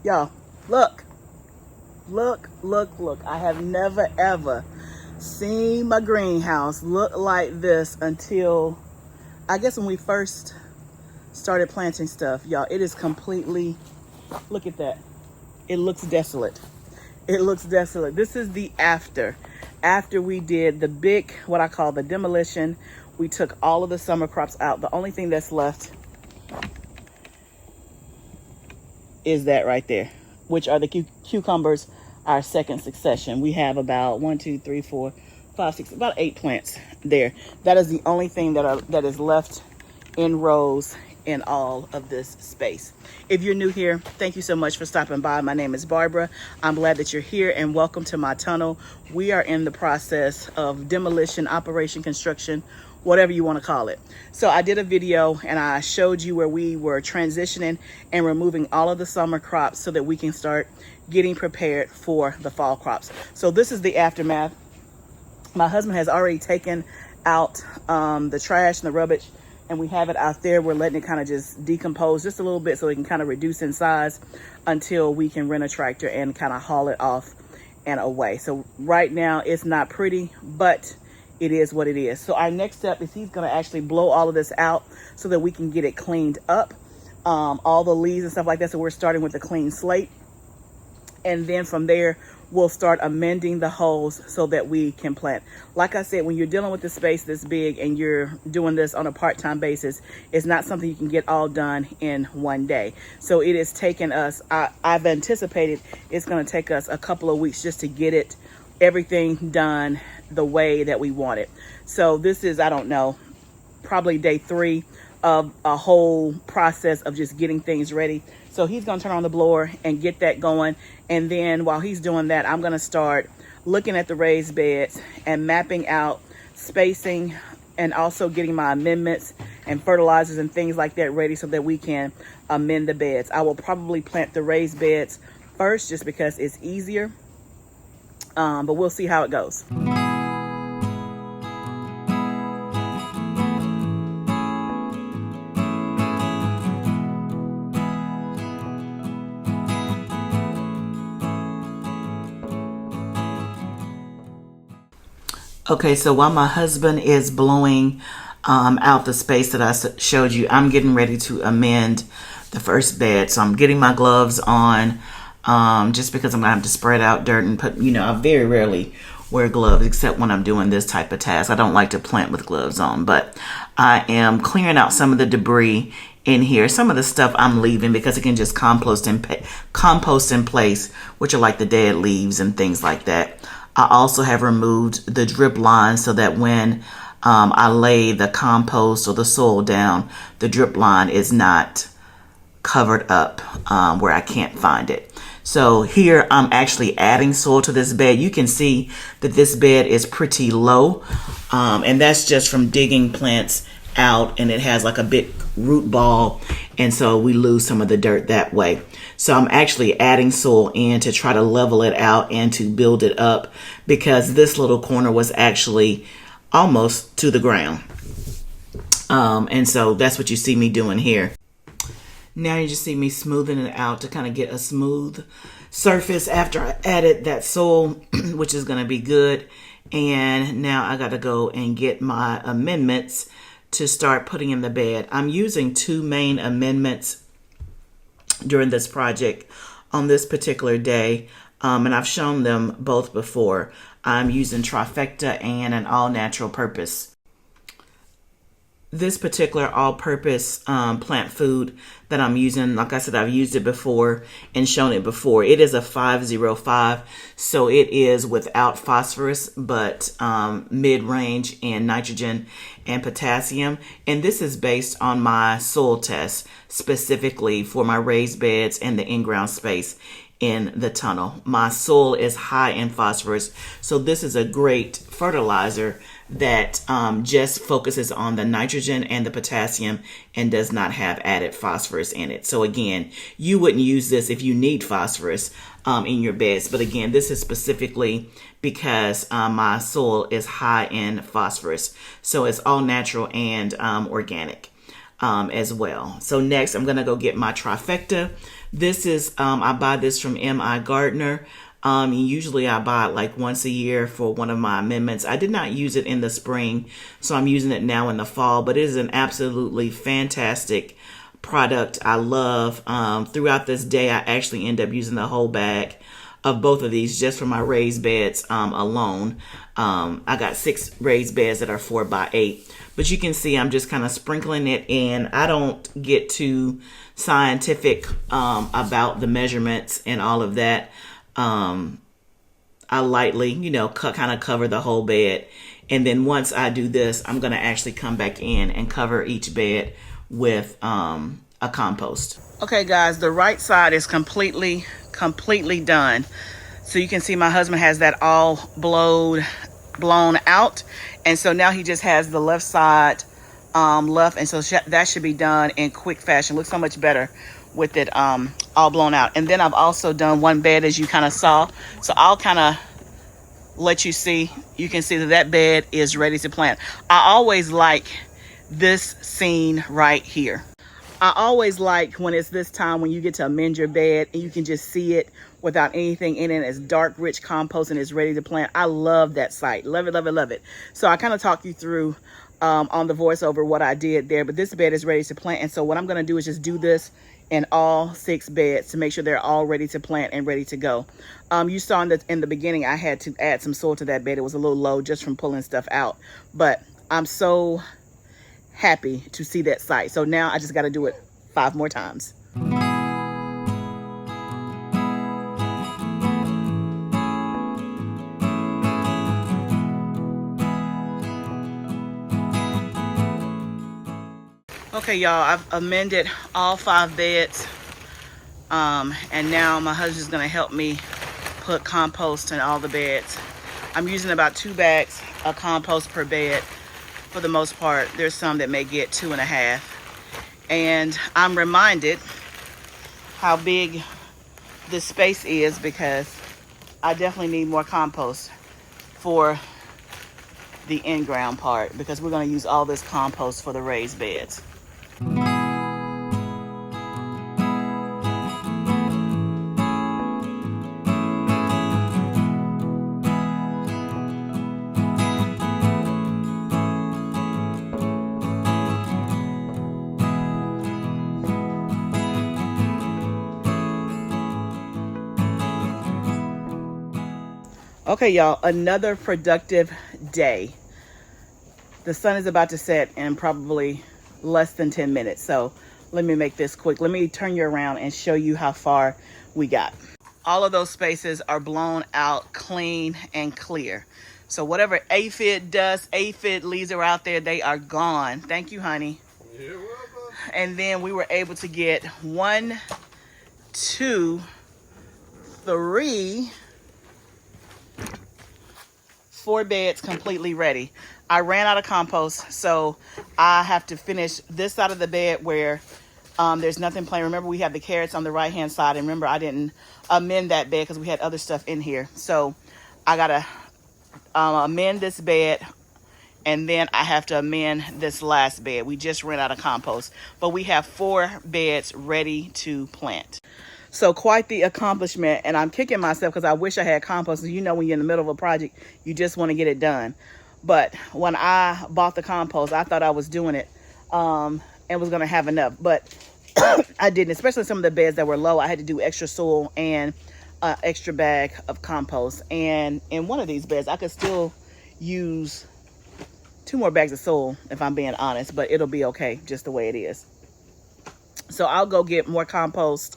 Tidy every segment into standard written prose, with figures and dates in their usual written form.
Y'all, look. Look. I have never ever seen my greenhouse look like this until, I guess, when we first started planting stuff. Y'all, it is completely, look at that. It looks desolate. It looks desolate. This is the after we did the big, what I call the demolition. We took all of the summer crops out. The only thing that's left is that right there, which are the cucumbers, our second succession. We have about 1, 2, 3, 4, 5, 6, about 8 plants there. That is the only thing that is left in rows in all of this space. If you're new here, thank you so much for stopping by. My name is Barbara. I'm glad that you're here, and welcome to my tunnel. We are in the process of demolition, operation, construction, whatever you want to call it. So I did a video and I showed you where we were transitioning and removing all of the summer crops so that we can start getting prepared for the fall crops. So this is the aftermath. My husband has already taken out the trash and the rubbish, and we have it out there. We're letting it kind of just decompose just a little bit so it can kind of reduce in size until we can rent a tractor and kind of haul it off and away. So right now it's not pretty, but it is what it is. So our next step is he's going to actually blow all of this out so that we can get it cleaned up, all the leaves and stuff like that. So we're starting with a clean slate. And then from there, we'll start amending the holes so that we can plant. Like I said, when you're dealing with the space this big and you're doing this on a part-time basis, it's not something you can get all done in one day. So it is taking us, I've anticipated it's going to take us a couple of weeks just to get everything done the way that we want it. So this is, I don't know, probably day 3 of a whole process of just getting things ready. So he's going to turn on the blower and get that going. And then while he's doing that, I'm going to start looking at the raised beds and mapping out spacing and also getting my amendments and fertilizers and things like that ready so that we can amend the beds. I will probably plant the raised beds first just because it's easier. But we'll see how it goes. Okay, so while my husband is blowing out the space that I showed you, I'm getting ready to amend the first bed. So I'm getting my gloves on just because I'm going to have to spread out dirt and put, I very rarely wear gloves except when I'm doing this type of task. I don't like to plant with gloves on, but I am clearing out some of the debris in here. Some of the stuff I'm leaving because it can just compost in place, which are like the dead leaves and things like that. I also have removed the drip line so that when I lay the compost or the soil down, the drip line is not covered up where I can't find it. So here I'm actually adding soil to this bed. You can see that this bed is pretty low, and that's just from digging plants out, and it has like a big root ball, and so we lose some of the dirt that way. So I'm actually adding soil in to try to level it out and to build it up because this little corner was actually almost to the ground. And so that's what you see me doing here. Now you just see me smoothing it out to kind of get a smooth surface after I added that soil, which is going to be good. And now I got to go and get my amendments to start putting in the bed. I'm using 2 main amendments during this project on this particular day, and I've shown them both before. I'm using trifecta and an all-natural purpose. This particular all-purpose plant food that I'm using, like I said, I've used it before and shown it before. It is a 505, so it is without phosphorus, but mid-range in nitrogen and potassium. And this is based on my soil test, specifically for my raised beds and the in-ground space in the tunnel. My soil is high in phosphorus, so this is a great fertilizer that just focuses on the nitrogen and the potassium and does not have added phosphorus in it. So again, you wouldn't use this if you need phosphorus in your beds. But again, this is specifically because my soil is high in phosphorus. So it's all natural and organic. as well. So next I'm gonna go get my trifecta. This is, I buy this from M.I. Gardner. Usually I buy it like once a year for one of my amendments. I did not use it in the spring, so I'm using it now in the fall, but it is an absolutely fantastic product. I love, throughout this day, I actually end up using the whole bag of both of these just for my raised beds alone. I got 6 raised beds that are 4x8, but you can see I'm just kind of sprinkling it in. I don't get too scientific about the measurements and all of that. I lightly, kind of cover the whole bed. And then once I do this, I'm going to actually come back in and cover each bed with a compost. Okay, guys, the right side is completely done. So you can see my husband has that all blown out. And so now he just has the left side left. And so that should be done in quick fashion. Looks so much better with it all blown out. And then I've also done one bed, as you kind of saw. So I'll kind of let you see. You can see that bed is ready to plant. I always like this scene right here. I always like when it's this time when you get to amend your bed and you can just see it without anything in it. It's dark, rich compost and it's ready to plant. I love that site. Love it, love it, love it. So I kind of talked you through on the voiceover what I did there, but this bed is ready to plant. And so what I'm going to do is just do this in all 6 beds to make sure they're all ready to plant and ready to go. You saw in the beginning, I had to add some soil to that bed. It was a little low just from pulling stuff out, but I'm so happy to see that site. So now I just got to do it 5 more times. Okay, y'all, I've amended all 5 beds. And now my husband's gonna help me put compost in all the beds. I'm using about 2 bags of compost per bed for the most part. There's some that may get 2.5. And I'm reminded how big this space is because I definitely need more compost for the in-ground part because we're gonna use all this compost for the raised beds. Okay, y'all, another productive day. The sun is about to set in probably less than 10 minutes. So let me make this quick. Let me turn you around and show you how far we got. All of those spaces are blown out clean and clear. So whatever aphid dust, aphid leaves are out there, they are gone. Thank you, honey. You're welcome. And then we were able to get 1, 2, 3, 4 beds completely ready. I ran out of compost, so I have to finish this side of the bed where there's nothing plain. Remember, we have the carrots on the right hand side, and remember I didn't amend that bed because we had other stuff in here. So I gotta amend this bed, and then I have to amend this last bed. We just ran out of compost, but we have 4 beds ready to plant. So quite the accomplishment, and I'm kicking myself because I wish I had compost. You know, when you're in the middle of a project, you just want to get it done. But when I bought the compost, I thought I was doing it and was going to have enough, but I didn't. Especially some of the beds that were low, I had to do extra soil and extra bag of compost. And in one of these beds, I could still use 2 more bags of soil if I'm being honest, but it'll be okay just the way it is. So I'll go get more compost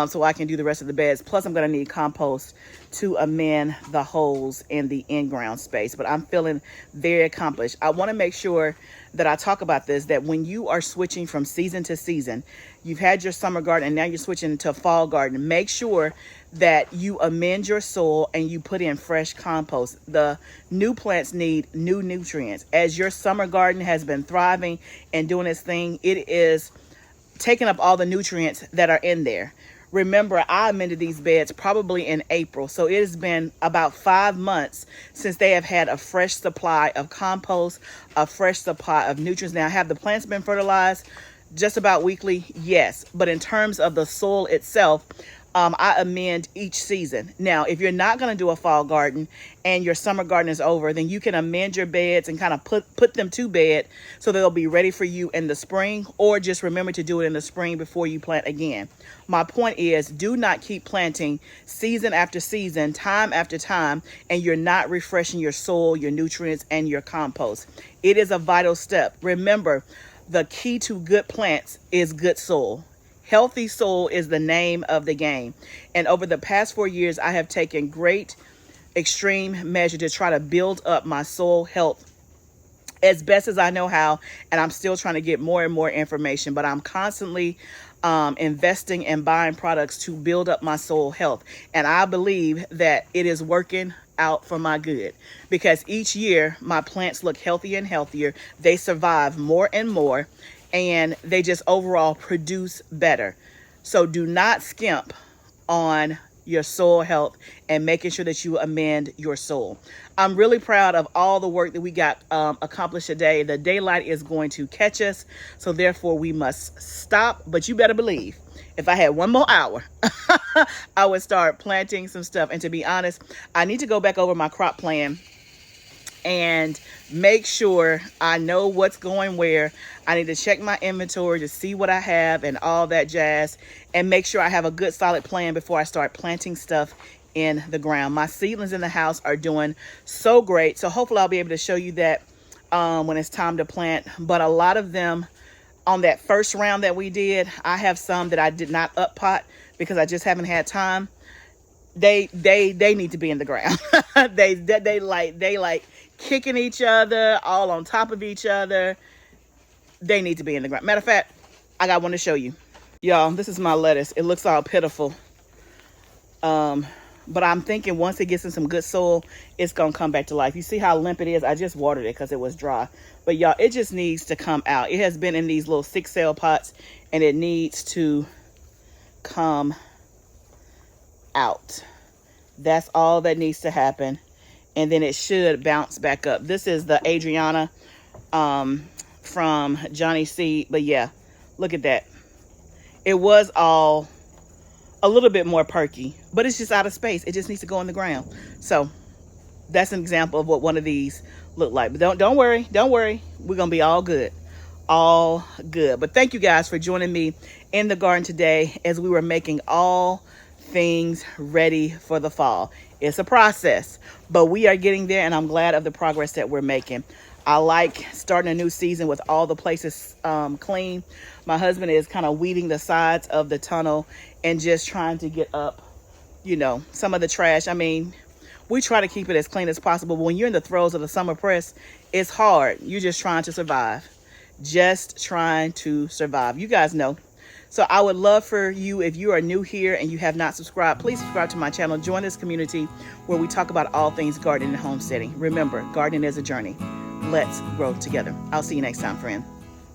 so I can do the rest of the beds. Plus, I'm going to need compost to amend the holes in the in-ground space. But I'm feeling very accomplished. I want to make sure that I talk about this, that when you are switching from season to season, you've had your summer garden and now you're switching to fall garden, make sure that you amend your soil and you put in fresh compost. The new plants need new nutrients. As your summer garden has been thriving and doing its thing, it is taking up all the nutrients that are in there. Remember, I amended these beds probably in April. So it has been about 5 months since they have had a fresh supply of compost, a fresh supply of nutrients. Now, have the plants been fertilized? Just about weekly, yes. But in terms of the soil itself, I amend each season. Now, if you're not going to do a fall garden and your summer garden is over, then you can amend your beds and kind of put them to bed so they'll be ready for you in the spring, or just remember to do it in the spring before you plant again. My point is, do not keep planting season after season, time after time, and you're not refreshing your soil, your nutrients, and your compost. It is a vital step. Remember, the key to good plants is good soil. Healthy soil is the name of the game. And over the past 4 years, I have taken great extreme measure to try to build up my soil health as best as I know how. And I'm still trying to get more and more information, but I'm constantly investing and buying products to build up my soil health. And I believe that it is working out for my good, because each year my plants look healthier and healthier. They survive more and more, and they just overall produce better. So do not skimp on your soil health and making sure that you amend your soil. I'm really proud of all the work that we got accomplished today. The daylight is going to catch us, so therefore we must stop. But you better believe, if I had one more hour, I would start planting some stuff. And to be honest, I need to go back over my crop plan and make sure I know what's going where. I need to check my inventory to see what I have and all that jazz, and make sure I have a good solid plan before I start planting stuff in the ground. My seedlings in the house are doing so great, so hopefully I'll be able to show you that when it's time to plant. But a lot of them on that first round that we did, I have some that I did not up pot because I just haven't had time. They need to be in the ground. they like kicking each other, all on top of each other. They need to be in the ground. Matter of fact, I got one to show you. Y'all, this is my lettuce. It looks all pitiful. But I'm thinking once it gets in some good soil, it's going to come back to life. You see how limp it is? I just watered it because it was dry. But y'all, it just needs to come out. It has been in these little 6-cell pots, and it needs to come out. That's all that needs to happen. And then it should bounce back up. This is the Adriana from Johnny Seed. But yeah, look at that. It was all a little bit more perky, but it's just out of space. It just needs to go in the ground. So that's an example of what one of these look like. But don't worry. We're gonna be all good. All good. But thank you guys for joining me in the garden today as we were making all things ready for the fall. It's a process, but we are getting there, and I'm glad of the progress that we're making. I like starting a new season with all the places clean. My husband is kind of weeding the sides of the tunnel and just trying to get up, some of the trash. I mean, we try to keep it as clean as possible, but when you're in the throes of the summer press, it's hard. You're just trying to survive. Just trying to survive. You guys know. So I would love for you, if you are new here and you have not subscribed, please subscribe to my channel. Join this community where we talk about all things gardening and homesteading. Remember, gardening is a journey. Let's grow together. I'll see you next time, friend.